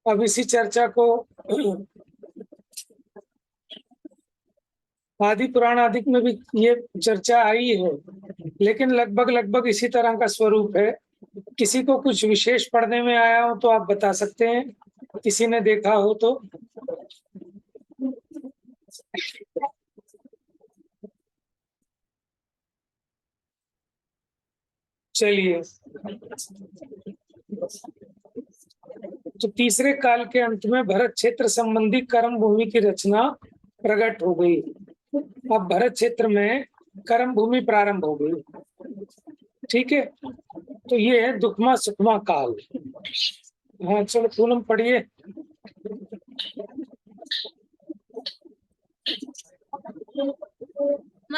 अब इसी चर्चा को आदि पुराण आदि में भी ये चर्चा आई है, लेकिन लगभग लगभग इसी तरह का स्वरूप है। किसी को कुछ विशेष पढ़ने में आया हो तो आप बता सकते हैं, किसी ने देखा हो तो। चलिए, तो तीसरे काल के अंत में भरत क्षेत्र संबंधी कर्म भूमि की रचना प्रकट हो गई। अब भरत क्षेत्र में कर्म भूमि प्रारंभ हो गई। ठीक है, तो ये है दुखमा सुखमा काल। हाँ चलो पूनम पढ़िए।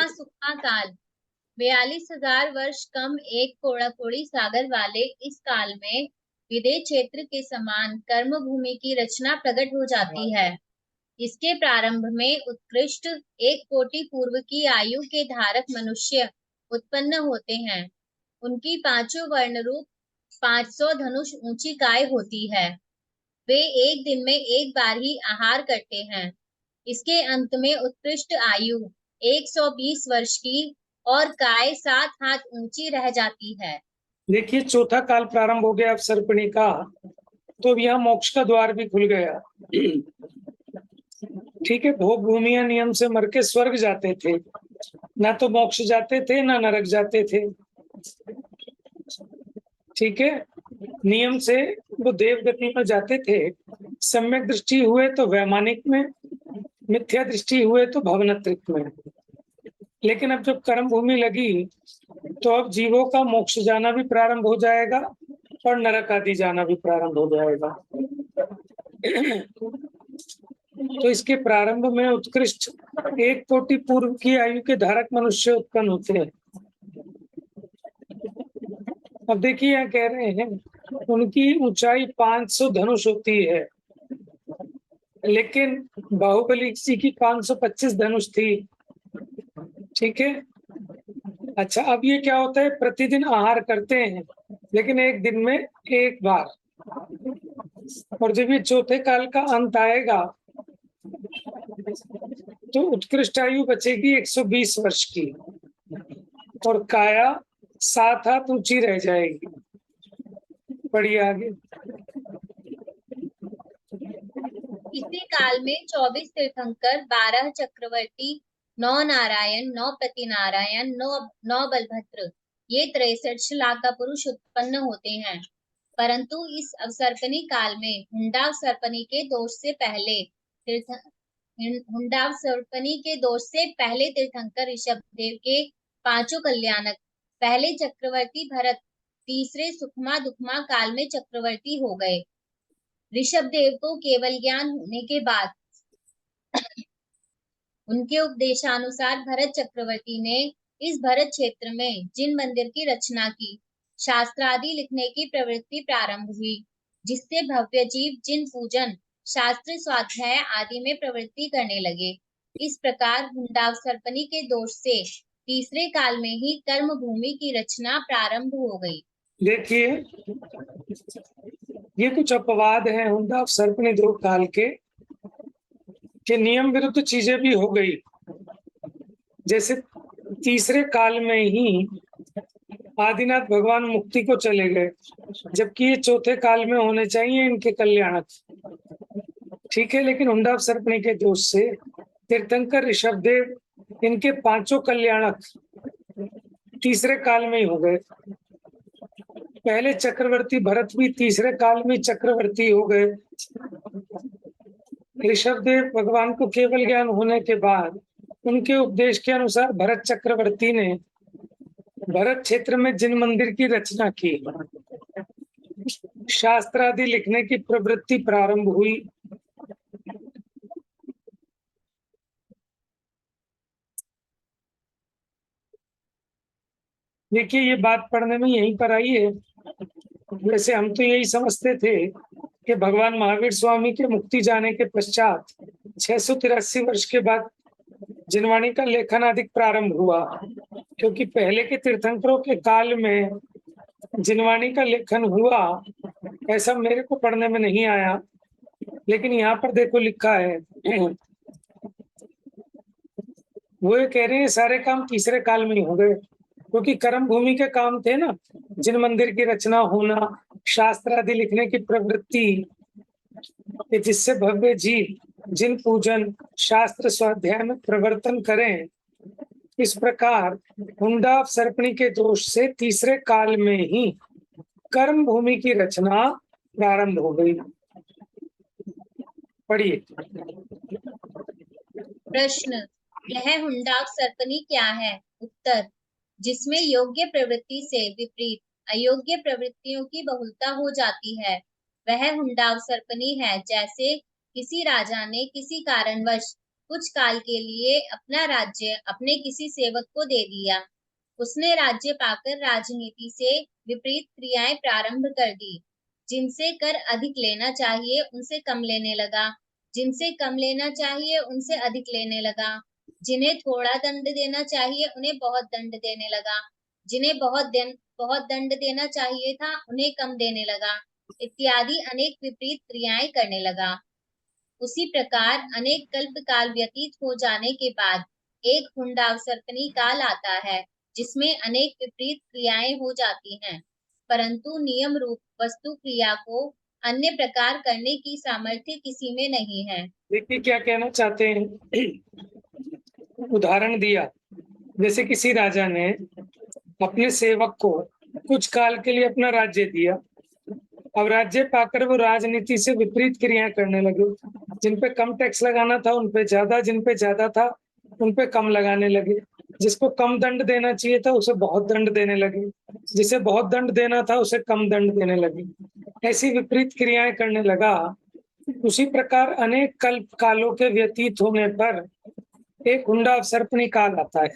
सुखमा काल 42,000 वर्ष कम एक कोड़ी सागर वाले इस काल में विदेह क्षेत्र के समान कर्म भूमि की रचना प्रकट हो जाती है। इसके प्रारंभ में उत्कृष्ट 1 कोटि पूर्व की आयु के धारक मनुष्य उत्पन्न होते हैं। उनकी 5 वर्ण रूप 500 धनुष ऊंची काय होती है। वे एक दिन में एक बार ही आहार करते हैं। इसके अंत में उत्कृष्ट आयु 120 वर्ष की और काय 7 हाथ ऊंची रह जाती है। देखिए, चौथा काल प्रारंभ हो गया अब सर्पिणी का, तो यहाँ मोक्ष का द्वार भी खुल गया। ठीक है, भोग भूमिया नियम से मर के स्वर्ग जाते थे, ना तो मोक्ष जाते थे ना नरक जाते थे। ठीक है, नियम से वो देवगति में जाते थे। सम्यक दृष्टि हुए तो वैमानिक में, मिथ्या दृष्टि हुए तो भवनत्रिक में। लेकिन अब जब कर्म भूमि लगी तो अब जीवों का मोक्ष जाना भी प्रारंभ हो जाएगा और नरक आदि जाना भी प्रारंभ हो जाएगा। तो इसके प्रारंभ में उत्कृष्ट 1 कोटि पूर्व की आयु के धारक मनुष्य उत्पन्न होते हैं। अब देखिए, यहाँ कह रहे हैं उनकी ऊंचाई 500 धनुष होती है, लेकिन बाहुबली जी की 525 धनुष थी। ठीक है, अच्छा अब ये क्या होता है, प्रतिदिन आहार करते हैं लेकिन एक दिन में एक बार। और जब ये चौथे काल का अंत आएगा तो उत्कृष्ट आयु बचेगी 120 वर्ष की और काया 7 हाथ ऊंची रह जाएगी। बढ़िए, आगे। इसी काल में 24 तीर्थंकर, 12 चक्रवर्ती, 9 नारायण, 9 प्रतिनारायण, 9 बलभद्र, ये 63 लाख का पुरुष उत्पन्न होते हैं। परंतु इस अवसर्पणी काल में हुंडावसर्पणी के दोष से पहले तीर्थंकर ऋषभदेव के 5 कल्याणक, पहले चक्रवर्ती भरत तीसरे सुखमा दुखमा काल में चक्रवर्ती हो गए। ऋषभदेव को केवल ज्ञान होने के बाद उनके उपदेशानुसार भरत चक्रवर्ती ने इस भरत क्षेत्र में जिन मंदिर की रचना की, शास्त्रादि लिखने की प्रवृत्ति प्रारंभ हुई, जिससे भव्य जीव जिन पूजन, शास्त्र, स्वाध्याय आदि में प्रवृत्ति करने लगे। इस प्रकार हुंडावसर्पणी के दोष से तीसरे काल में ही कर्म भूमि की रचना प्रारंभ हो गई। देखिए, ये कुछ अपवाद हैं हुंडावसर्पणी 2 काल के नियम विरुद्ध चीजें भी हो गई। जैसे तीसरे काल में ही आदिनाथ भगवान मुक्ति को चले गए, जबकि ये चौथे काल में होने चाहिए इनके कल्याणक। ठीक है, लेकिन हुंडावसर्पणी के दोष से तीर्थंकर ऋषभदेव इनके 5 कल्याणक तीसरे काल में ही हो गए। पहले चक्रवर्ती भरत भी तीसरे काल में चक्रवर्ती हो गए। ऋषभदेव भगवान को केवल ज्ञान होने के बाद उनके उपदेश के अनुसार भरत चक्रवर्ती ने भरत क्षेत्र में जिन मंदिर की रचना की, शास्त्र आदि लिखने की प्रवृत्ति प्रारंभ हुई। देखिए, ये बात पढ़ने में यहीं पर आई है। वैसे हम तो यही समझते थे कि भगवान महावीर स्वामी के मुक्ति जाने के पश्चात 683 वर्ष के बाद जिनवाणी का लेखन अधिक प्रारंभ हुआ, क्योंकि पहले के तीर्थंकरों के काल में जिनवाणी का लेखन हुआ ऐसा मेरे को पढ़ने में नहीं आया। लेकिन यहाँ पर देखो लिखा है, वो ये कह रहे हैं सारे काम तीसरे काल में ही हो गए, क्योंकि कर्म भूमि के काम थे ना, जिन मंदिर की रचना होना, शास्त्र आदि लिखने की प्रवृत्ति, कि जिससे भव्य जीव जिन पूजन शास्त्र स्वाध्याय में प्रवर्तन करें, इस प्रकार हुंडा सर्पणी के दोष से तीसरे काल में ही कर्म भूमि की रचना प्रारंभ हो गई। पढ़िए। प्रश्न, यह हुंडाक सर्पणी क्या है? उत्तर, जिसमें योग्य प्रवृत्ति से विपरीत अयोग्य प्रवृत्तियों की बहुलता हो जाती है, वह हुंडाक सर्पणी है। जैसे किसी राजा ने किसी कारणवश कुछ काल के लिए अपना राज्य अपने किसी सेवक को दे दिया। उसने राज्य पाकर राजनीति से विपरीत क्रियाएं प्रारंभ कर दी। जिनसे कर अधिक लेना चाहिए उनसे कम लेने लगा, जिनसे कम लेना चाहिए उनसे अधिक लेने लगा, जिन्हें थोड़ा दंड देना चाहिए उन्हें बहुत दंड देने लगा, जिन्हें बहुत दंड देना चाहिए था उन्हें कम देने लगा, इत्यादि अनेक विपरीत क्रियाएं करने लगा। उसी प्रकार अनेक कल्प काल व्यतीत हो जाने के बाद एक हुंडावसर्पणी काल आता है, जिसमें अनेक विपरीत क्रियाएं हो जाती हैं, परंतु नियम रूप वस्तु क्रिया को अन्य प्रकार करने की सामर्थ्य किसी में नहीं है। देखिए क्या कहना चाहते हैं। उदाहरण दिया, जैसे किसी राजा ने अपने सेवक को कुछ काल के लिए अपना राज्य दिया। अब राज्य पाकर वो राजनीति से विपरीत क्रियाएं करने लगे। जिन पे कम टैक्स लगाना था उन पे ज्यादा, जिन पे ज्यादा था उन पे कम लगाने लगे। जिसको कम दंड देना चाहिए था उसे बहुत दंड देने लगे, जिसे बहुत दंड देना था उसे कम दंड देने लगे। ऐसी विपरीत क्रियाएं करने लगा। उसी प्रकार अनेक कल्प कालों के व्यतीत होने पर एक हुंडा सर्पणी काल आता है।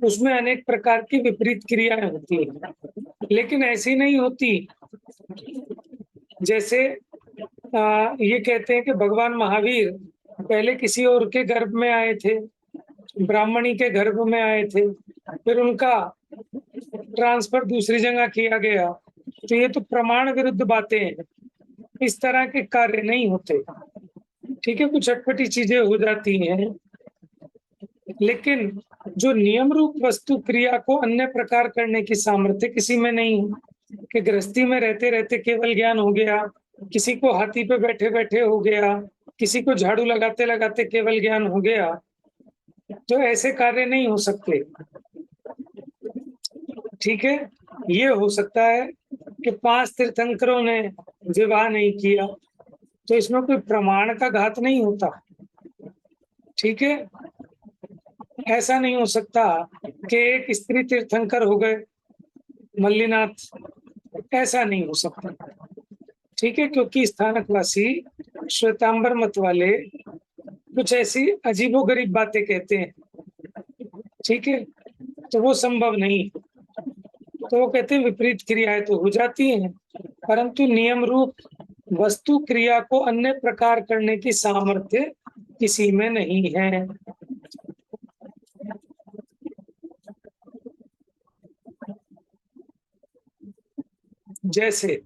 उसमें अनेक प्रकार की विपरीत क्रियाएं होती हैं, लेकिन ऐसी नहीं होती जैसे ये कहते हैं कि भगवान महावीर पहले किसी और के गर्भ में आए थे, ब्राह्मणी के गर्भ में आए थे, फिर उनका ट्रांसफर दूसरी जगह किया गया। तो ये तो प्रमाण विरुद्ध बातें हैं, इस तरह के कार्य नहीं होते। ठीक है, कुछ अटपटी चीजें हो जाती हैं, लेकिन जो नियम रूप वस्तु क्रिया को अन्य प्रकार करने की सामर्थ्य किसी में नहीं है। कि गृहस्थी में रहते रहते केवल ज्ञान हो गया, किसी को हाथी पे बैठे बैठे हो गया, किसी को झाड़ू लगाते लगाते केवल ज्ञान हो गया, तो ऐसे कार्य नहीं हो सकते। ठीक है, ये हो सकता है कि 5 तीर्थंकरों ने विवाह नहीं किया, तो इसमें कोई प्रमाण का घात नहीं होता। ठीक है, ऐसा नहीं हो सकता कि एक स्त्री तीर्थंकर हो गए मल्लीनाथ, ऐसा नहीं हो सकता। ठीक है, क्योंकि स्थानकवासी श्वेतांबर मत वाले कुछ ऐसी अजीबोगरीब बातें कहते हैं। ठीक है, तो वो संभव नहीं। तो वो कहते हैं विपरीत क्रियाएं तो हो जाती हैं, परंतु नियम रूप वस्तु क्रिया को अन्य प्रकार करने की सामर्थ्य किसी में नहीं है। जैसे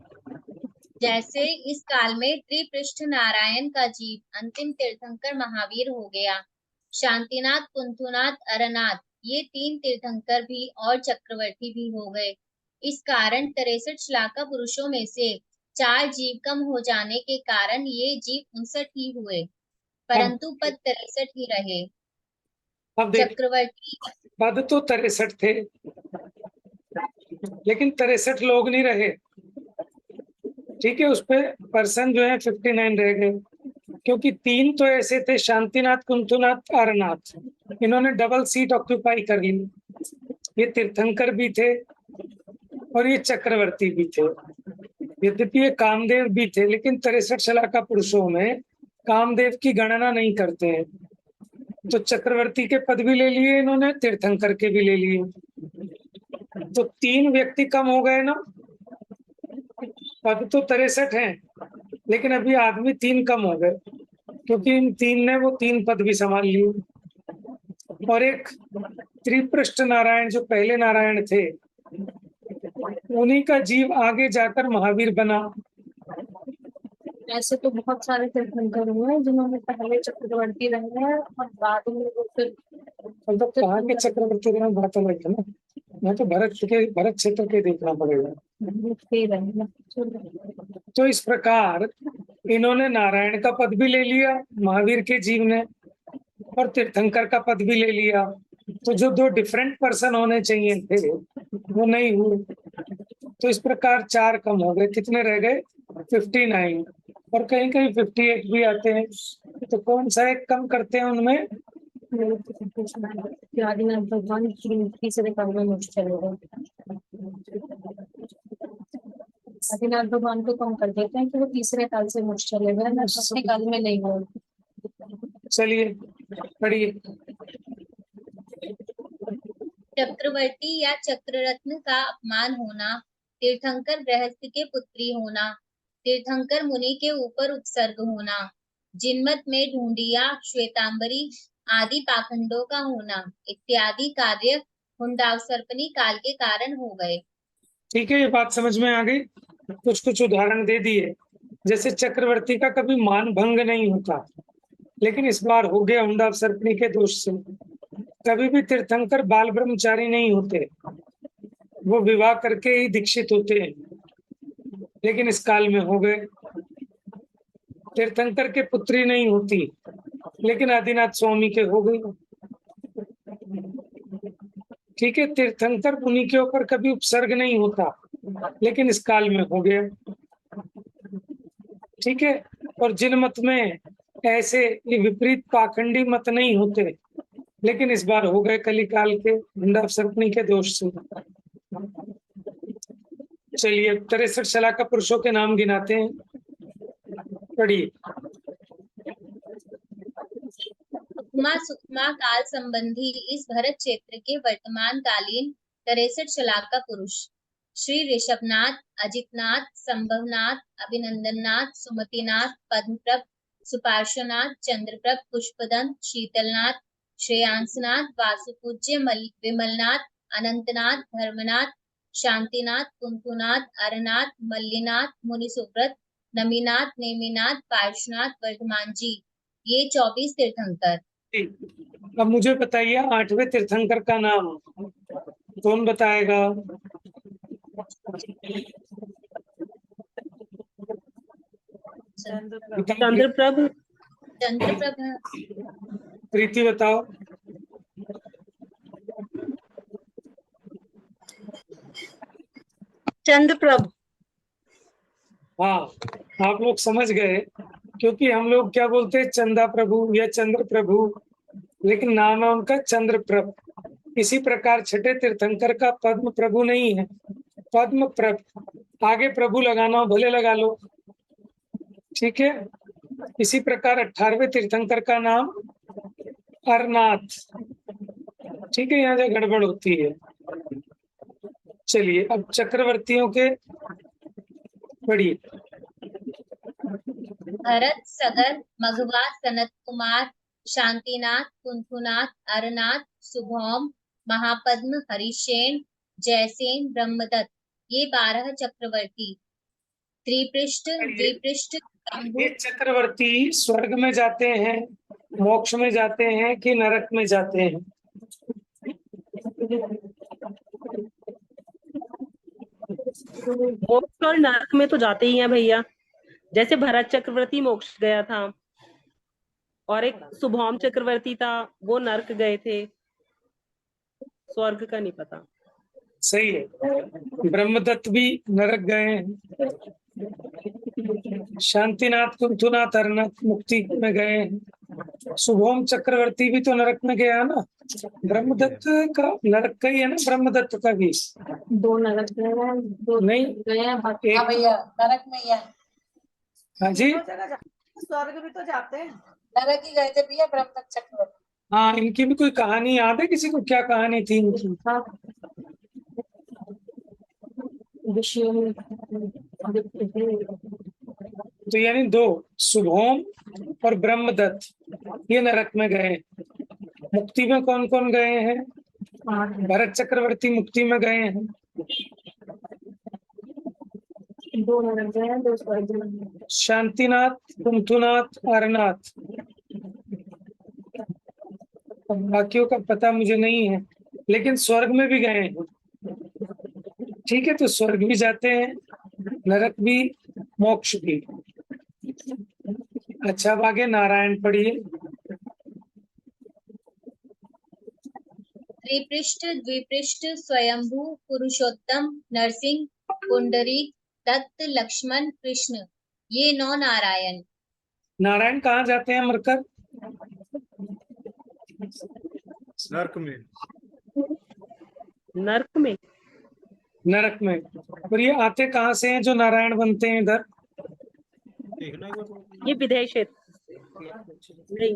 इस काल में त्रिपृष्ठ नारायण का जीव अंतिम तीर्थंकर महावीर हो गया। शांतिनाथ, कुंथुनाथ, अरनाथ ये 3 तीर्थंकर भी और चक्रवर्ती भी हो गए। इस कारण 63 श्लाका पुरुषों में से 4 जीव कम हो जाने के कारण ये जीव 59 ही हुए, परंतु पद 63 ही रहे। अब देख, चक्रवर्ती पद तो 63 थे, लेकिन 63 लोग नहीं रहे। ठीक है, उस पे पर्सन जो है 59 रह गए, क्योंकि 3 तो ऐसे थे, शांतिनाथ, कुंथुनाथ, अरनाथ, इन्होंने डबल सीट ऑक्यूपाई कर ली। ये तीर्थंकर भी थे और ये चक्रवर्ती भी थे। यद्यपि ये कामदेव भी थे, लेकिन 63 शलाका पुरुषों में कामदेव की गणना नहीं करते हैं। तो चक्रवर्ती के पद भी ले लिए इन्होंने, तीर्थंकर के भी ले लिए, तो 3 व्यक्ति कम हो गए ना। पद तो 63 हैं, लेकिन अभी आदमी 3 कम हो गए, क्योंकि इन 3 ने वो 3 पद भी संभाल लिए। और एक त्रिपृष्ठ नारायण जो पहले नारायण थे, उन्हीं का जीव आगे जाकर महावीर बना। ऐसे तो बहुत सारे तीर्थंकर हुए हैं जिन्होंने पहले चक्रवर्ती रहे हैं और बाद में वो फिर मतलब कहाँ के चक्रवर्ती रहे बात अलग है ना। मैं तो भरत क्षेत्र के देखना पड़ेगा। ही रहे हैं। तो इस प्रकार इन्होंने नारायण का पद भी ले लिया महावीर के जीव ने, और तीर्थंकर का पद भी ले लिया। तो जो दो डिफरेंट पर्सन होने चाहिए थे वो नहीं हुए। तो इस प्रकार 4 कम हो गए, कितने रह गए? 59। और कहीं कहीं 58 भी आते हैं। तो कौन सा एक कम करते हैं उनमें? आदिनाथ भगवान तीसरे काल में मोक्ष चले गए। आदिनाथ भगवान को कम कर देते हैं कि वो तीसरे काल से मोक्ष चले गए, ना चौथे काल में नहीं हुए। चलिए पढ़िए। चक्रवर्ती या चक्ररत्न का अपमान होना, तीर्थंकर गृहस्थ के पुत्री होना, तीर्थंकर मुनि के ऊपर उत्सर्ग होना, जिनमत में ढूंढिया श्वेतांबरी आदि पाखंडों का होना इत्यादि कार्य हुंडावसर्पणी काल के कारण हो गए। ठीक है, ये बात समझ में आ गई। कुछ कुछ उदाहरण दे दिए। जैसे चक्रवर्ती का कभी मान भंग नहीं होता, लेकिन इस बार हो गया हुंडावसर्पणी के दोष से। कभी भी तीर्थंकर बाल ब्रह्मचारी नहीं होते, वो विवाह करके ही दीक्षित होते हैं, लेकिन इस काल में हो गए। तीर्थंकर के पुत्री नहीं होती, लेकिन आदिनाथ स्वामी के हो गई। ठीक है, तीर्थंकर मुनि के ऊपर कभी उपसर्ग नहीं होता, लेकिन इस काल में हो गया। ठीक है, और जिन मत में ऐसे ये विपरीत पाखंडी मत नहीं होते, लेकिन इस बार हो गए कलिकाल के हुंडावसर्पणी के दोष से। चलिए 63 शलाका पुरुषों के नाम गिनाते हैं, पढ़िए। उपमा सुकमा काल संबंधी इस भरत क्षेत्र के वर्तमान कालीन 63 शलाका पुरुष श्री ऋषभनाथ, अजितनाथ, संभवनाथ, अभिनंदननाथ, सुमतिनाथ, पद्मप्रभ, सुपार्श्वनाथ, चंद्रप्रभ, पुष्पदंत, शीतलनाथ, श्रेयांसनाथ, वासुपूज्य, विमलनाथ, अनंतनाथ, धर्मनाथ, शांतिनाथ, कुंतुनाथ, अरनाथ, मल्लीनाथ, मुनिसुव्रत, नमीनाथ, नेमिनाथ, पार्श्वनाथ, वर्धमान जी, ये 24 तीर्थंकर। अब मुझे बताइए 8वें तीर्थंकर का नाम कौन बताएगा? चंद्रप्रभ। चंद्रप्रभ। प्रीति बताओ। चंद्रप्रभ। हाँ, आप लोग समझ गए, क्योंकि हम लोग क्या बोलते हैं, चंदा प्रभु या चंद्र प्रभु, लेकिन नाम है उनका चंद्रप्रभ। इसी प्रकार छठे तीर्थंकर का पद्म प्रभु नहीं है, पद्म प्रभ। आगे प्रभु लगाना हो भले लगा लो, ठीक है। इसी प्रकार 18वें तीर्थंकर का नाम अरनाथ। ठीक है, यहाँ से गड़बड़ होती है। चलिए अब चक्रवर्तियों के पढ़िए। भरत, सगर, मघवा, सनत कुमार, शांतिनाथ, कुंथुनाथ, अरनाथ, सुभौम, महापद्म, हरिशेन, जयसेन, ब्रह्मदत्त, ये 12 चक्रवर्ती। त्रिपृष्ठ, द्विपृष्ठ, ये चक्रवर्ती स्वर्ग में जाते हैं, मोक्ष में जाते हैं कि नरक में जाते हैं? मोक्ष और नरक में तो जाते ही हैं भैया। जैसे भरत चक्रवर्ती मोक्ष गया था, और एक सुभौम चक्रवर्ती था, वो नरक गए थे। स्वर्ग का नहीं पता। सही है, ब्रह्मदत्त भी नरक गए हैं। शांतिनाथ, कुंथुनाथ, अरनाथ मुक्ति में गए हैं। सुभौम चक्रवर्ती भी तो नरक में गया ना। ब्रह्मदत्त का नरक का ही है ना, ब्रह्मदत्त का भी 2 नरक गए हैं, 2 नहीं गए हैं, बाकी एक। भैया नरक में ही है। हाँ जी, स्वर्ग भी तो जाते हैं, नरक ही गए थे भैया ब्रह्मदत्त चक्रवर्ती। हाँ, इनकी भी कोई कहानी याद है किसी को? क्या कहानी थी इनकी? विषयों में तो यानी 2, सुभौम और ब्रह्मदत्त, ये नरक में गए। मुक्ति में कौन कौन गए हैं? भरत चक्रवर्ती मुक्ति में गए हैं। दो नरक गए हैं, 2 स्वर्ग गए। शांतिनाथ, कुंथुनाथ, अरनाथ। अब बाकियों का पता मुझे नहीं है, लेकिन स्वर्ग में भी गए हैं। ठीक है, तो स्वर्ग भी जाते हैं, नरक भी, मोक्ष भी। अच्छा, अब आगे नारायण पढ़िए। त्रिपृष्ठ, द्विपृष्ठ, स्वयंभू, पुरुषोत्तम, नरसिंह, पुंडरीक, दत्त, लक्ष्मण, कृष्ण, ये 9 नारायण। नारायण कहाँ जाते हैं मरकर? नर्क में। नर्क में। नरक में। और ये आते कहाँ से हैं जो नारायण बनते हैं इधर? देखना एक बार। ये विदेह क्षेत्र नहीं,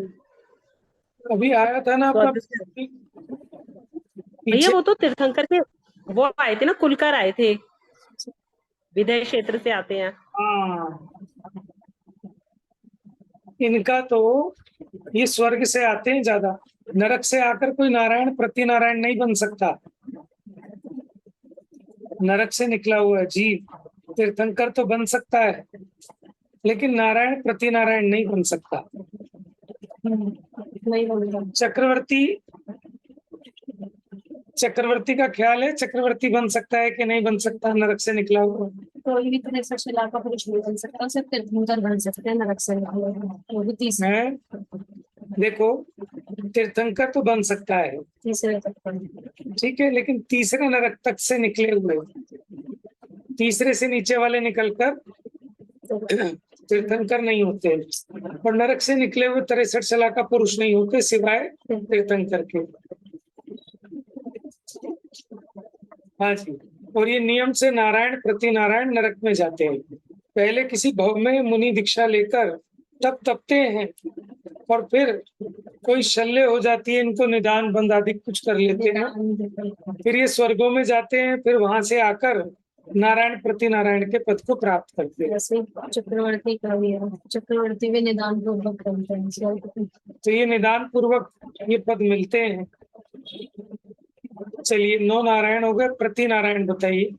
अभी आया था ना आपका स्वर्ग से। भैया पीछे। वो तो तीर्थंकर के वो आए थे ना, कुलकर आए थे, विदेह क्षेत्र से आते हैं। हाँ, इनका तो ये स्वर्ग से आते हैं ज्यादा। नरक से आकर कोई नारायण प्रति नारायण नहीं बन सकता। नरक से निकला हुआ जीव तीर्थंकर तो बन सकता है, लेकिन नारायण प्रति नारायण नहीं बन सकता। नहीं बोलेगा। चक्रवर्ती का ख्याल है, चक्रवर्ती बन सकता है कि नहीं बन सकता नरक से निकला हुआ? कोई भी तरह से शिला का पुरुष नहीं बन सकता, सिर्फ तीर्थंकर बन सकते हैं नरक से निकले हुए। वो भी है। देखो, तीर्थंकर तो बन सकता है, तीसरे तक पर। ठीक है, लेकिन तीसरे नरक तक से निकले हुए, तीसरे से नीचे वाले निकलकर तीर्थंकर नहीं होते। और नरक से निकले हुए 63 शिला का पुरुष नहीं होते सिवाय तीर्थंकर के। हाँ जी। और ये नियम से नारायण प्रति नारायण नरक में जाते हैं। पहले किसी भव में मुनि दीक्षा लेकर तब तपते हैं, और फिर कोई शल्य हो जाती है, इनको निदान बंद आदि कुछ कर लेते हैं, फिर ये स्वर्गों में जाते हैं, फिर वहां से आकर नारायण प्रति नारायण के पद को प्राप्त करते हैं। जैसे चक्रवर्ती का भी है, चक्रवर्ती भी निदान पूर्वक करते हैं। तो ये निदान पूर्वक ये पद मिलते हैं। चलिए, 9 नारायण हो गए, प्रति नारायण बताइए।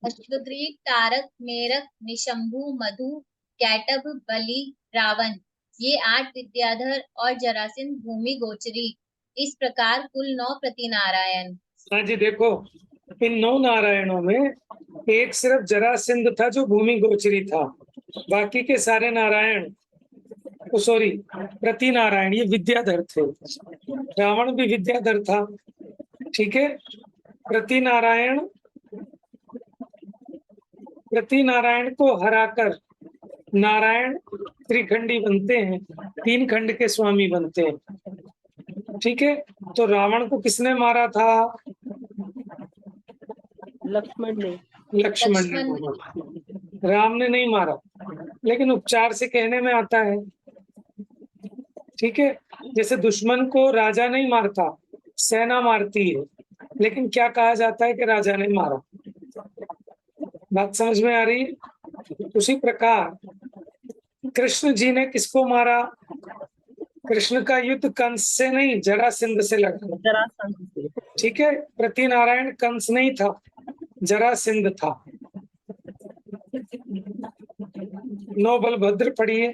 अश्वद्रीक, तारक, मेरक, निशंभु, मधु, कैटभ, बलि, रावण, ये 8 विद्याधर और जरासिंध भूमि गोचरी। इस प्रकार कुल 9 प्रति नारायण। हाँ जी, देखो, इन 9 नारायणों में एक सिर्फ जरासिंध था जो भूमि गोचरी था। बाकी के सारे नारायण, सॉरी, प्रति नारायण ये विद्याधर थे। रावण भी विद्याधर था, ठीक है। प्रति नारायण को हराकर नारायण त्रिखंडी बनते हैं, 3 खंड के स्वामी बनते हैं, ठीक है। तो रावण को किसने मारा था? लक्ष्मण ने। लक्ष्मण ने मारा, राम ने नहीं मारा, लेकिन उपचार से कहने में आता है, ठीक है। जैसे दुश्मन को राजा नहीं मारता, सेना मारती है, लेकिन क्या कहा जाता है कि राजा ने मारा। बात समझ में आ रही है? उसी प्रकार कृष्ण जी ने किसको मारा? कृष्ण का युद्ध कंस से नहीं, जरासिंध से लड़ा, जरासंध से। ठीक है। प्रति नारायण कंस नहीं था, जरासिंध था। 9 बलभद्र पढ़िए।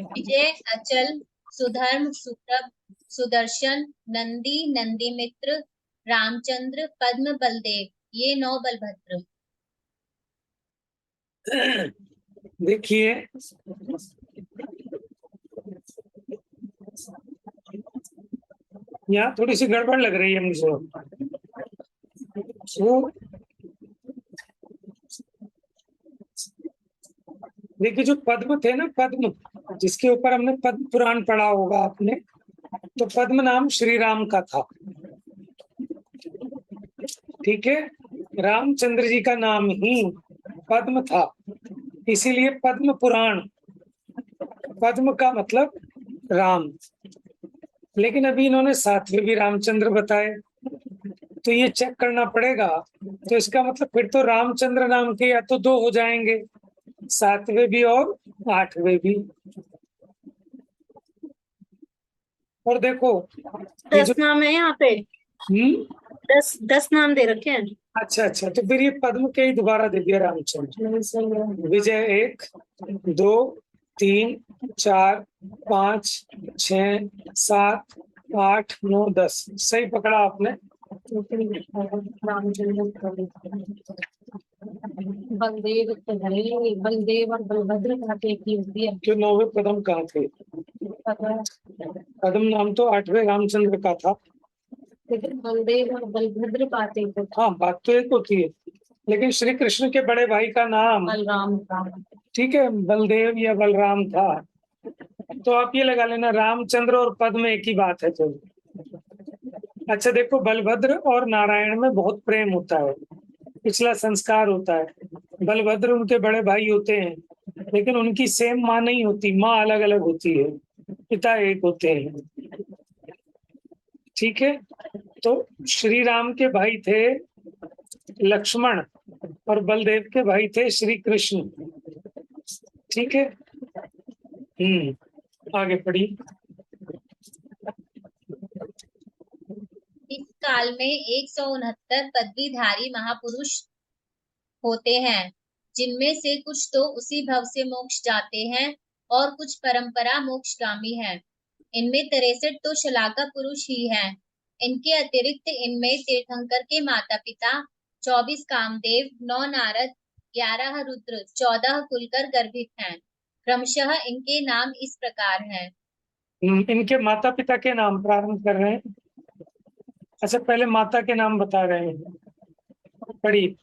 विजय, अचल, सुधर्म, सुप्रभ, सुदर्शन, नंदी, नंदीमित्र, रामचंद्र, पद्म, बलदेव, ये 9 बलभद्र। देखिए, यहाँ थोड़ी सी गड़बड़ लग रही है मुझे। वो देखिए, जो पद्म थे ना, पद्म, जिसके ऊपर हमने पद्म पुराण पढ़ा होगा आपने, तो पद्म नाम श्री राम का था, ठीक है। रामचंद्र जी का नाम ही पद्म था, इसीलिए पद्म पुराण। पद्म का मतलब राम, लेकिन अभी इन्होंने 7वें भी रामचंद्र बताए, तो ये चेक करना पड़ेगा। तो इसका मतलब फिर तो रामचंद्र नाम के या तो 2 हो जाएंगे, 7वें भी और 8वें भी। और देखो, ये जो नाम है यहाँ पे, 10 नाम दे रखे हैं। अच्छा अच्छा, तो फिर ये पद्म के ही दोबारा दे दिया रामचंद्र। सही है। विजय 1 2 3 4 5 6 7 8 9 10, सही पकड़ा आपने। बलदेव तो है, बलदेव और बलभद्र का एक ही होती है। क्यों 9वें पद्म कहाँ थे? पद्म नाम तो 8वें रामचंद्र का था। लेकिन बलदेव और बलभद्र पाते थे। हाँ, बात तो एक होती है, लेकिन श्री कृष्ण के बड़े भाई का नाम बलराम का। ठीक है बलदेव या बलराम था, तो आप ये लगा लेना रामचंद्र और पद्म एक ही बात है। तो अच्छा देखो, बलभद्र और नारायण में बहुत प्रेम होता है, पिछला संस्कार होता है। बलभद्र उनके बड़े भाई होते हैं, लेकिन उनकी सेम माँ नहीं होती, माँ अलग अलग होती है, पिता एक होते हैं। ठीक है, तो श्री राम के भाई थे लक्ष्मण और बलदेव के भाई थे श्री कृष्ण। ठीक है, आगे पढ़िए। इस काल में 169 पदवीधारी महापुरुष होते हैं, जिनमें से कुछ तो उसी भव से मोक्ष जाते हैं और कुछ परंपरा मोक्षगामी हैं। इनमें 63 तो शलाका पुरुष ही हैं। इनके अतिरिक्त इनमें तीर्थंकर के माता पिता 24 कामदेव, 9 नारद, 11 रुद्र, 14 कुलकर गर्भित हैं। क्रमशः इनके नाम इस प्रकार हैं। इनके माता पिता के नाम प्रारंभ कर रहे हैं। अच्छा, पहले माता के नाम बता रहे हैं, पढ़िए।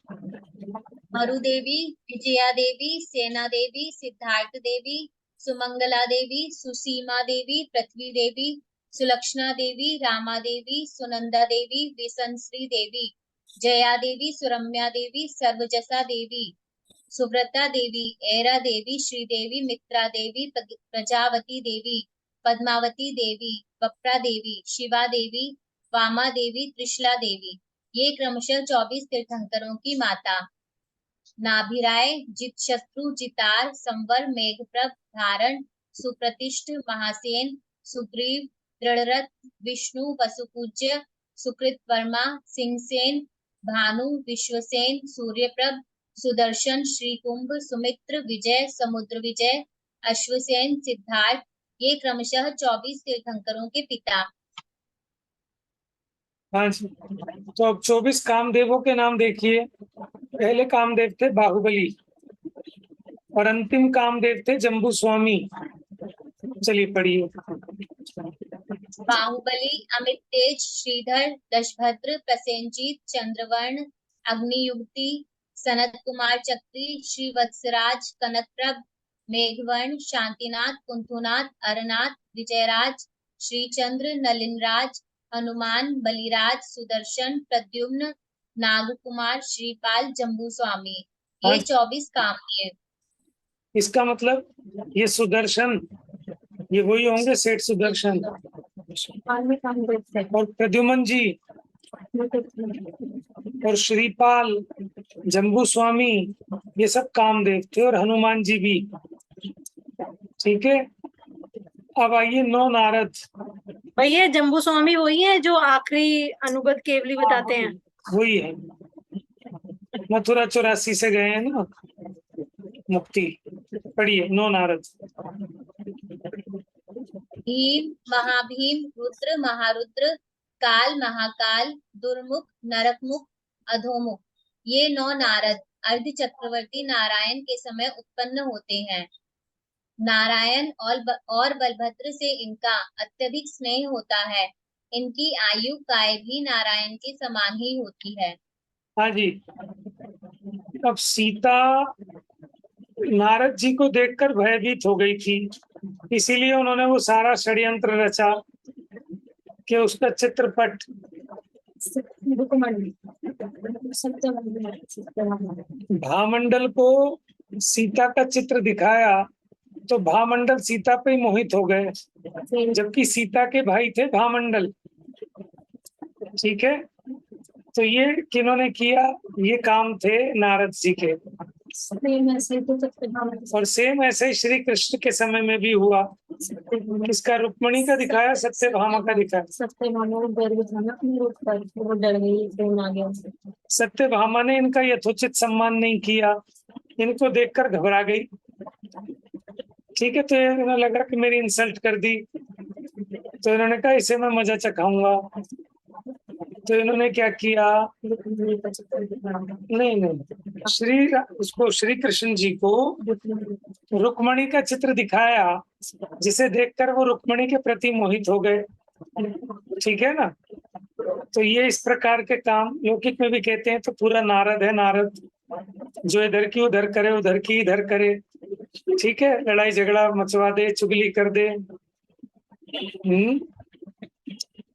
मरुदेवी, विजया देवी, सेना देवी, सिद्धार्थ देवी, सुमंगला देवी, सुसीमा देवी, पृथ्वी देवी, सुलक्षणा देवी, रामा देवी, सुनंदा देवी, विसंश्री देवी, जया देवी, सुरम्या देवी, सर्वजसा देवी, सुव्रता देवी, ऐरा देवी, श्रीदेवी, मित्रा देवी, प्रजावती देवी, पद्मावती देवी, बप्रा देवी, शिवा देवी, वामा देवी, त्रिशला देवी, ये क्रमशः 24 तीर्थंकरों की माता। नाभिराय, जित शत्रु, जितार, संवर, मेघप्रभ, धारण, सुप्रतिष्ठ, महासेन, सुग्रीव, दृढ़रथ, विष्णु, वसुपूज्य, सुकृत वर्मा, सिंहसेन, भानु, विश्वसेन, सूर्यप्रभ, सुदर्शन, श्रीकुंभ, सुमित्र, विजय, समुद्र विजय, अश्वसेन, सिद्धार्थ, ये क्रमशः 24 तीर्थंकरों के पिता। हाँ जी, तो अब 24 कामदेवों के नाम देखिए। पहले कामदेव थे बाहुबली और अंतिम कामदेव थे जम्बू स्वामी। चलिए पढ़िए। बाहुबली, अमित तेज, श्रीधर, दशभद्र, प्रसेनजीत, चंद्रवर्ण, अग्नियुक्ति, सनत कुमार चक्री, श्रीवत्सराज, कनकप्रभ, मेघवर्ण, शांतिनाथ, कुंथुनाथ, अरनाथ, विजयराज, श्रीचंद्र, नलिनराज, हनुमान, बलिराज, सुदर्शन, प्रद्युम्न, नागकुमार, श्रीपाल, जम्बू स्वामी, ये 24 कामदेव। इसका मतलब ये सुदर्शन, ये वही होंगे सेठ सुदर्शन और प्रद्युमन जी और श्रीपाल, जम्बू स्वामी, ये सब कामदेव थे और हनुमान जी भी। ठीक है, अब आइए 9 नारद। भैया जम्बू स्वामी वही है जो आखिरी अनुगत केवली बताते हैं। वही है, मथुरा 84 से गए हैं ना मुक्ति। पढ़िए 9 नारद। भीम, महाभीम, रुद्र, महारुद्र, काल, महाकाल, दुर्मुख, नरकमुख, अधोमुख, ये 9 नारद अर्ध चक्रवर्ती नारायण के समय उत्पन्न होते हैं। नारायण और बलभद्र से इनका अत्यधिक स्नेह होता है। इनकी आयु काय भी नारायण के समान ही होती है। हाँ जी, अब सीता नारद जी को देखकर भयभीत हो गई थी, इसीलिए उन्होंने वो सारा षड्यंत्र रचा कि उसका चित्रपट भामंडल को सीता का चित्र दिखाया तो भामंडल सीता पे ही मोहित हो गए, जबकि सीता के भाई थे भामंडल। ठीक है, तो ये किन्होंने किया? ये काम थे नारद जी के। और सेम ऐसे श्री कृष्ण के समय में भी हुआ। किसका? रुक्मणी का दिखाया, सत्यभामा का दिखाया? सत्यभामा को गर्व था ना अपने रूप पर, वो डर गई, प्रेम आ गया उसे। सत्यभामा ने इनका यथोचित सम्मान नहीं किया, इनको देखकर घबरा गई। ठीक है, तो इन्हें लगा कि मेरी इंसल्ट कर दी, तो इन्होंने कहा इसे मैं मजा चखाऊंगा। तो इन्होंने क्या किया? रुक्मिणी का चित्र दिखाया। नहीं, उसको श्री कृष्ण जी को रुक्मणी का चित्र दिखाया, जिसे देखकर वो रुक्मणी के प्रति मोहित हो गए। ठीक है ना? तो ये इस प्रकार के काम लौकिक में भी कहते हैं। तो पूरा नारद है, नारद जो इधर की उधर करे, उधर की इधर करे। ठीक है, लड़ाई झगड़ा मचवा दे, चुगली कर दे।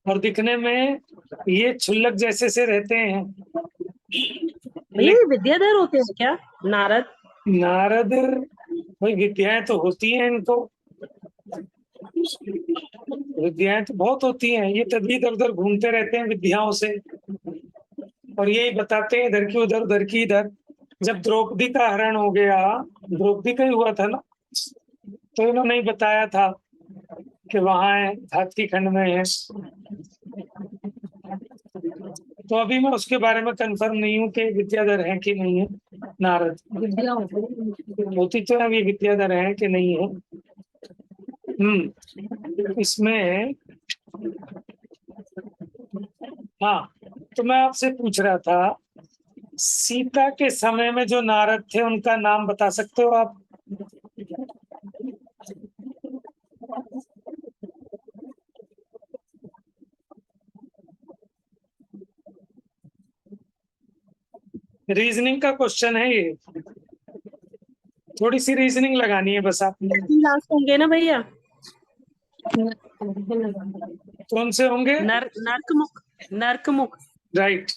और दिखने में ये क्षुल्लक जैसे से रहते हैं। भैया ये विद्याधर होते हैं क्या नारद? नारद भाई, विद्याएं तो होती हैं इनको, विद्याएं तो बहुत होती हैं। ये तभी इधर उधर घूमते रहते हैं विद्याओं से, और यही बताते हैं इधर की उधर, उधर की इधर। जब द्रौपदी का हरण हो गया, द्रौपदी का ही हुआ था ना, तो इन्होंने ही बताया था कि वहां है, हाथी खंड में है। तो अभी मैं उसके बारे में कंफर्म नहीं हूँ कि विद्याधर है कि नहीं है नारद। विद्या होती होती तो है, ये विद्याधर है कि नहीं है। इसमें हाँ, तो मैं आपसे पूछ रहा था, सीता के समय में जो नारद थे उनका नाम बता सकते हो आप? रीजनिंग का क्वेश्चन है ये, थोड़ी सी रीजनिंग लगानी है बस आपने। लास्ट होंगे ना भैया? कौन से होंगे? नर्कमुख, नर्कमुख। राइट,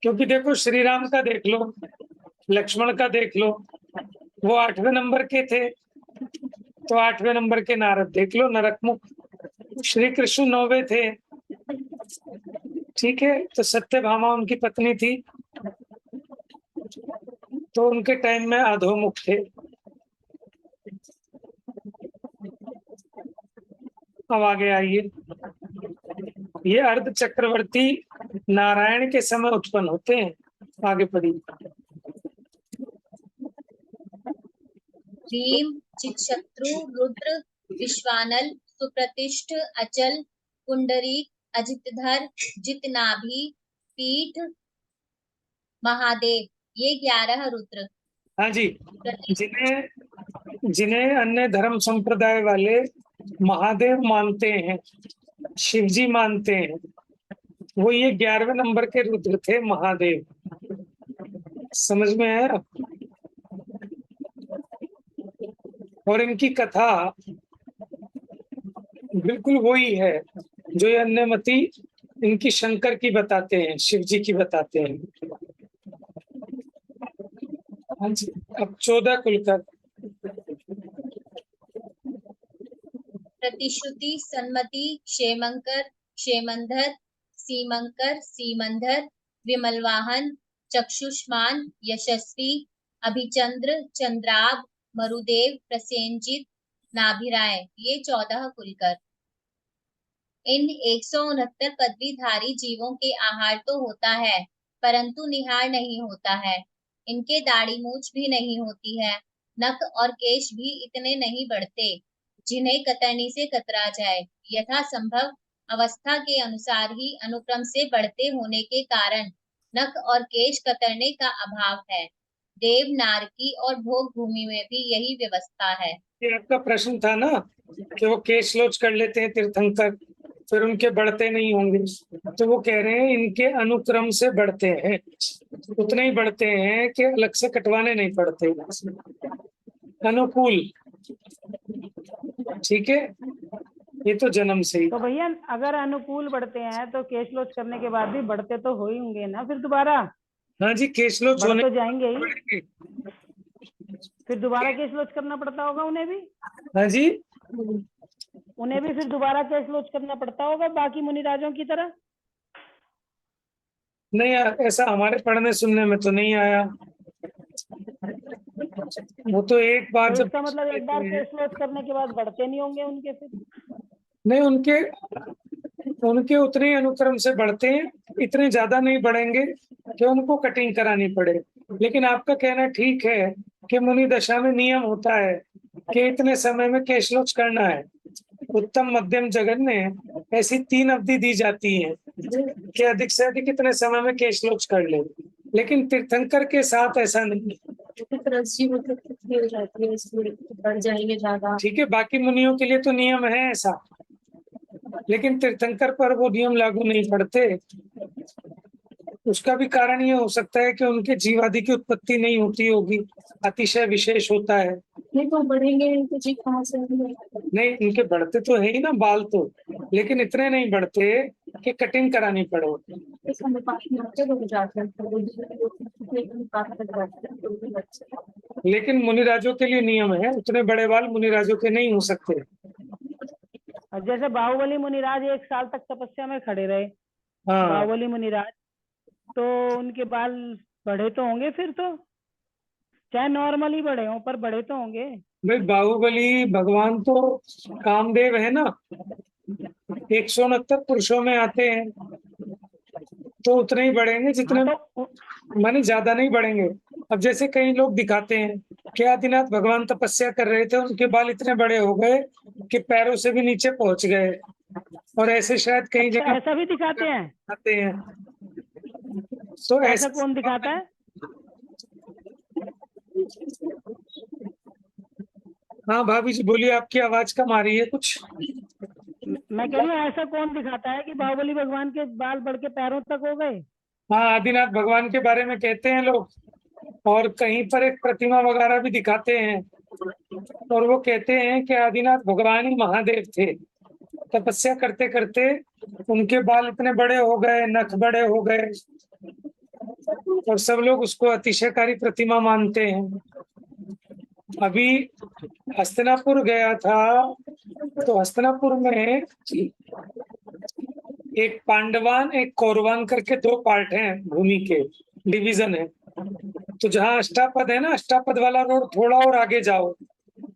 क्योंकि देखो श्री राम का देख लो, लक्ष्मण का देख लो, वो 8वें नंबर के थे, तो 8वें नंबर के नारद देख लो, नरकमुख। श्री कृष्ण 9वें थे। ठीक है, तो सत्यभामा उनकी पत्नी थी, तो उनके टाइम में अधोमुख थे। अब आगे आइए, ये अर्ध चक्रवर्ती नारायण के समय उत्पन्न होते हैं। आगे पढ़िए। भीम, चितशत्रु, रुद्र, विश्वानल, सुप्रतिष्ठ, अचल, पुंडरीक, अजितधर, जितनाभि, पीठ, महादेव, ये 11 रुद्र। हाँ जी, जिन्हें अन्य धर्म संप्रदाय वाले महादेव मानते हैं, शिव जी मानते हैं, वो ये 11वें नंबर के रुद्र थे, महादेव। समझ में आया? और इनकी कथा बिल्कुल वही है जो ये अन्यमती इनकी शंकर की बताते हैं, शिव जी की बताते हैं। हाँ जी, अब 14 कुलकर। प्रतिश्रुति, सन्मति, क्षेमंकर, क्षेमंधर, सीमंकर, सीमंधर, विमलवाहन, चक्षुष्मान, यशस्वी, अभिचंद्र, चंद्राब, मरुदेव, प्रसेनजित, नाभिराय, ये 14 कुलकर। इन 169 पदवीधारी जीवों के आहार तो होता है, परंतु निहार नहीं होता है। इनके दाढ़ी मूछ भी नहीं होती है, नख और केश भी इतने नहीं बढ़ते जिन्हें कतरनी से कतरा जाए। यथा संभव अवस्था के अनुसार ही अनुक्रम से बढ़ते होने के कारण नख और केश कतरने का अभाव है। देव, नारकी और भोग भूमि में भी यही व्यवस्था है। ये आपका प्रश्न था ना कि वो केश लोच कर लेते हैं तीर्थंकर, फिर उनके बढ़ते नहीं होंगे। तो वो कह रहे हैं इनके अनुक्रम से बढ़ते हैं, उतने ही बढ़ते हैं कि अलग से कटवाने नहीं पड़ते, अनुकूल। ठीक है, ये तो जन्म से ही। तो भैया अगर अनुकूल बढ़ते हैं तो केश लोच करने के बाद भी बढ़ते तो हो ही होंगे ना फिर दोबारा? हाँ जी, केश लोच बढ़ होने तो जाएंगे ही, बढ़ेंगे। फिर दोबारा केश लोच करना पड़ता होगा उन्हें भी? हाँ जी, उन्हें भी फिर दोबारा केश लोच करना पड़ता होगा बाकी मुनिराजों की तरह? नहीं ऐसा हमारे पढ़ने सुनने में तो नहीं आया। वो तो एक बार तो जब इसका मतलब एक बार लेते हैं- केस लॉस करने के बाद बढ़ते नहीं होंगे उनके फिर? नहीं, उनके उनके उतने ही अनुक्रम से बढ़ते हैं, इतने ज्यादा नहीं बढ़ेंगे कि उनको कटिंग करानी पड़े। लेकिन आपका कहना ठीक है कि मुनि दशा में नियम होता है कि इतने समय में कैश लॉस करना है। उत्तम मध्यम जगत में ऐसी 3 अवधि दी जाती है कि अधिक से अधिक इतने समय में कैश लॉस कर ले। लेकिन तीर्थंकर के साथ ऐसा नहीं। रस्सी मतलब कितनी हो जाती है, इसलिए बढ़ जाएंगे ज्यादा। ठीक है, बाकी मुनियों के लिए तो नियम है ऐसा, लेकिन तीर्थंकर पर वो नियम लागू नहीं पड़ते। उसका भी कारण ये हो सकता है कि उनके जीवादि की उत्पत्ति नहीं होती होगी, अतिशय विशेष होता है। नहीं तो बढ़ेंगे इनके जी कहाँ से होंगे? नहीं, इनके बढ़ते तो है ही ना बाल तो, लेकिन इतने नहीं बढ़ते कि कटिंग करानी पड़े। इस अनुपात में अच्छे लोग जाते हैं, तो वो भी अनुपात में जाते हैं, तो भी अच्छे। लेकिन मुनिराजों के लिए नियम है, उतने बड़े बाल मुनिराजों के नहीं हो सकते। और जैसे बाहुबली मुनिराज 1 साल तक तपस्या में खड़े रहे, हाँ, बाहुबली मुनिराज, तो उनके बाल बढ़े तो होंगे फिर तो, चाहे नॉर्मली बढ़े हों पर बढ़े तो होंगे। भाई बाहुबली भगवान तो कामदेव है ना, 169 पुरुषों में आते हैं, तो उतने ही बढ़ेंगे जितने, हाँ तो माने ज्यादा नहीं बढ़ेंगे। अब जैसे कई लोग दिखाते हैं कि आदिनाथ भगवान तपस्या कर रहे थे, उनके बाल इतने बड़े हो गए कि पैरों से भी नीचे पहुंच गए, और ऐसे शायद कई अच्छा, जगह ऐसा भी दिखाते हैं? आते हैं। तो ऐसा कौन दिखाता है? हाँ भाभी जी बोलिए, आपकी आवाज कम आ रही है कुछ। मैं कह रही हूँ ऐसा कौन दिखाता है कि बाहुबली भगवान के बाल बढ़ के पैरों तक हो गए? हाँ, आदिनाथ भगवान के बारे में कहते हैं लोग, और कहीं पर एक प्रतिमा वगैरह भी दिखाते हैं, और वो कहते हैं कि आदिनाथ भगवान ही महादेव थे। तपस्या करते करते उनके बाल इतने बड़े हो गए, नख बड़े हो गए, और सब लोग उसको अतिशयकारी प्रतिमा मानते हैं। अभी हस्तिनापुर गया था, तो हस्तिनापुर में एक पांडवान एक कौरवान करके 2 पार्ट हैं, भूमि के डिवीजन है। तो जहाँ अष्टापद है ना, अष्टापद वाला रोड थोड़ा और आगे जाओ,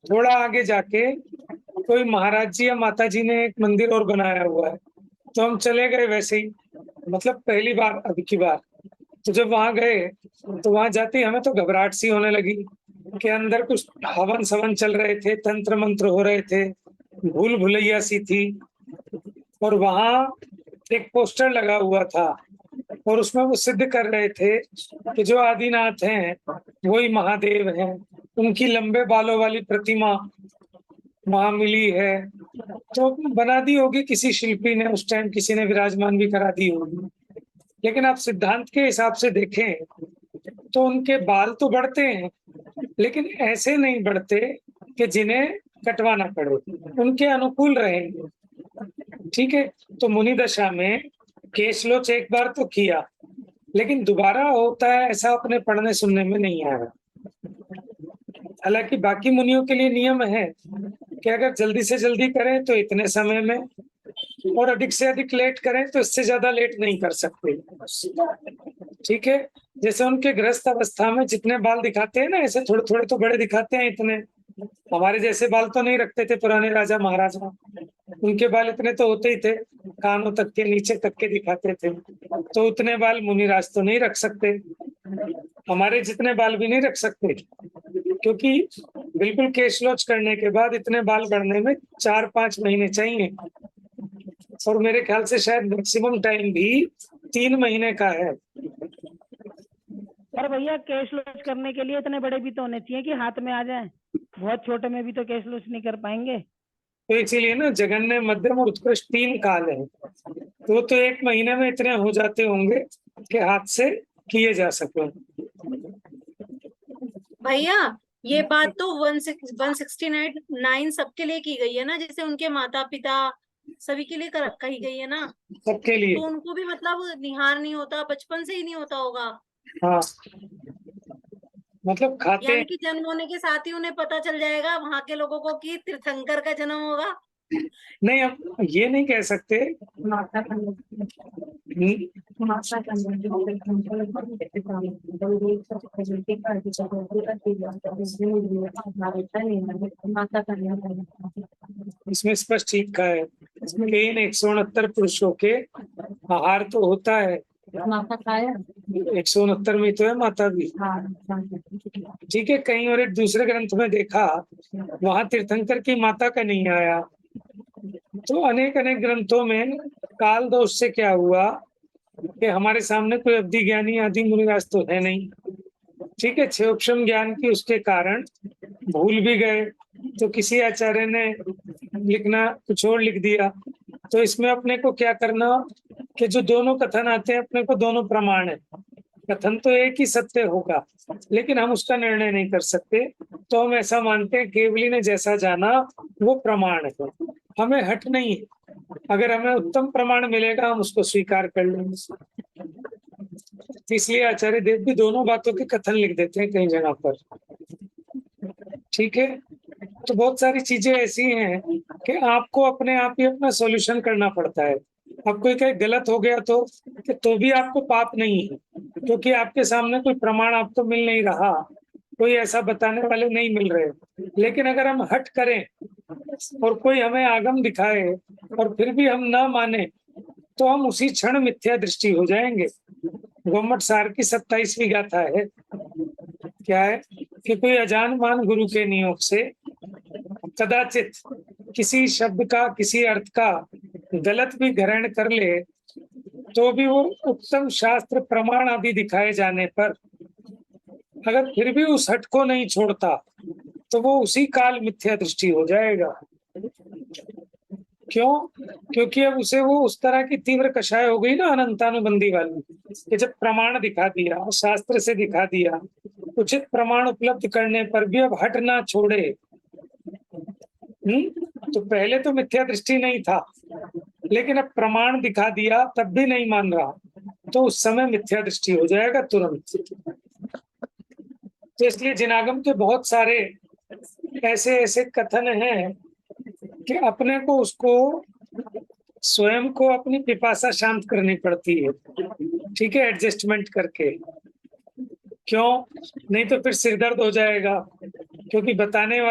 थोड़ा आगे जाके कोई महाराज जी या माता जी ने एक मंदिर और बनाया हुआ है। तो हम चले गए वैसे ही, मतलब पहली बार, अभी की बार। तो जब वहां गए तो वहां जाते ही हमें तो घबराहट सी होने लगी कि अंदर कुछ हवन सवन चल रहे थे, तंत्र मंत्र हो रहे थे, भूल भुलैया सी थी। और वहां एक पोस्टर लगा हुआ था, और उसमें वो सिद्ध कर रहे थे कि जो आदिनाथ हैं वही महादेव हैं। उनकी लंबे बालों वाली प्रतिमा वहां मिली है, तो बना दी होगी किसी शिल्पी ने, उस टाइम किसी ने विराजमान भी करा दी होगी। लेकिन आप सिद्धांत के हिसाब से देखें तो उनके बाल तो बढ़ते हैं, लेकिन ऐसे नहीं बढ़ते कि जिन्हें कटवाना पड़े, उनके अनुकूल रहेंगे। ठीक है, तो मुनि दशा में केश लोच एक बार तो किया, लेकिन दोबारा होता है ऐसा अपने पढ़ने सुनने में नहीं आया। हालांकि बाकी मुनियों के लिए नियम है कि अगर जल्दी से जल्दी करें तो इतने समय में, और अधिक से अधिक लेट करें तो इससे ज्यादा लेट नहीं कर सकते। ठीक है, जैसे उनके गृहस्थ अवस्था में जितने बाल दिखाते हैं ना, ऐसे थोड़े थोड़े तो बड़े दिखाते हैं इतने। हमारे जैसे बाल तो नहीं रखते थे पुराने राजा महाराजा, उनके बाल इतने तो होते ही थे, कानों तक के नीचे तक के दिखाते थे। तो उतने बाल मुनिराज तो नहीं रख सकते, हमारे जितने बाल भी नहीं रख सकते, क्योंकि बिल्कुल केश लॉच करने के बाद इतने बाल बढ़ने में 4-5 महीने चाहिए, और मेरे ख्याल से शायद मैक्सिमम टाइम भी 3 महीने का है। पर भैया केश लॉस करने के लिए इतने बड़े भी तो होने चाहिए कि हाथ में आ जाए, बहुत छोटे में भी तो केश लॉस नहीं कर पाएंगे। तो इसीलिए ना जघन्य, मध्यम और उत्कृष्ट 3 काल है, तो 1 महीने में इतने हो जाते होंगे कि हाथ से किए जा सके। भैया ये बात तो 169 सबके लिए की गई है ना, जैसे उनके माता पिता सभी के लिए कही गई है ना, सबके लिए। तो उनको भी मतलब निहार नहीं होता, बचपन से ही नहीं होता होगा, हाँ, मतलब खाते यानी कि जन्म होने के साथ ही उन्हें पता चल जाएगा वहां के लोगों को कि तीर्थंकर का जन्म होगा। नहीं, अब ये नहीं कह सकते। माता का माता का माता का इसमें स्पष्ट लिखा है कि इन 169 पुरुषों के आहार तो होता है, माता का है। 169 में तो है माता भी। ठीक है, कहीं और एक दूसरे ग्रंथ में देखा, वहां तीर्थंकर की माता का नहीं आया। तो अनेक अनेक ग्रंथों में काल दोष से क्या हुआ कि हमारे सामने कोई अवधि ज्ञानी आदि मुनिराज तो है नहीं। ठीक है, क्षयोक्षम ज्ञान की उसके कारण भूल भी गए, तो किसी आचार्य ने लिखना कुछ और लिख दिया। तो इसमें अपने को क्या करना कि जो दोनों कथन आते हैं, अपने को दोनों प्रमाण है। कथन तो एक ही सत्य होगा, लेकिन हम उसका निर्णय नहीं कर सकते। तो हम ऐसा मानते हैं केवली ने जैसा जाना वो प्रमाण है, हमें हट नहीं है। अगर हमें उत्तम प्रमाण मिलेगा हम उसको स्वीकार कर लेंगे। इसलिए आचार्य देव भी दोनों बातों के कथन लिख देते हैं कई जगह पर। ठीक है, तो बहुत सारी चीजें ऐसी हैं कि आपको अपने आप ही अपना सॉल्यूशन करना पड़ता है। अब कोई कहीं गलत हो गया तो भी आपको पाप नहीं है, क्योंकि आपके सामने कोई प्रमाण आपको मिल नहीं रहा, कोई ऐसा बताने वाले नहीं मिल रहे। लेकिन अगर हम हट करें और कोई हमें आगम दिखाए और फिर भी हम ना माने, तो हम उसी क्षण मिथ्या दृष्टि हो जाएंगे। गोमट सार की 27वीं गाथा है, क्या है कि कोई अजान मान गुरु के नियोग से कदाचित किसी शब्द का, किसी अर्थ का गलत भी ग्रहण कर ले, तो भी वो उत्तम शास्त्र प्रमाण आदि दिखाए जाने पर अगर फिर भी उस हट को नहीं छोड़ता, तो वो उसी काल मिथ्या दृष्टि हो जाएगा। क्यों? क्योंकि अब उसे वो उस तरह की तीव्र कषाय हो गई ना, अनंतानुबंधी वाली, कि जब प्रमाण दिखा दिया, शास्त्र से दिखा दिया, उचित प्रमाण उपलब्ध करने पर भी अब हट ना छोड़े। तो पहले तो मिथ्या दृष्टि नहीं था, लेकिन अब प्रमाण दिखा दिया तब भी नहीं मान रहा, तो उस समय मिथ्या दृष्टि हो जाएगा तुरंत। तो इसलिए जिनागम के बहुत सारे ऐसे ऐसे कथन हैं कि अपने को उसको स्वयं को अपनी पिपासा शांत करनी पड़ती है। ठीक है, एडजस्टमेंट करके। क्यों? नहीं तो फिर सिरदर्द हो जाएगा, क्योंकि बताने वाले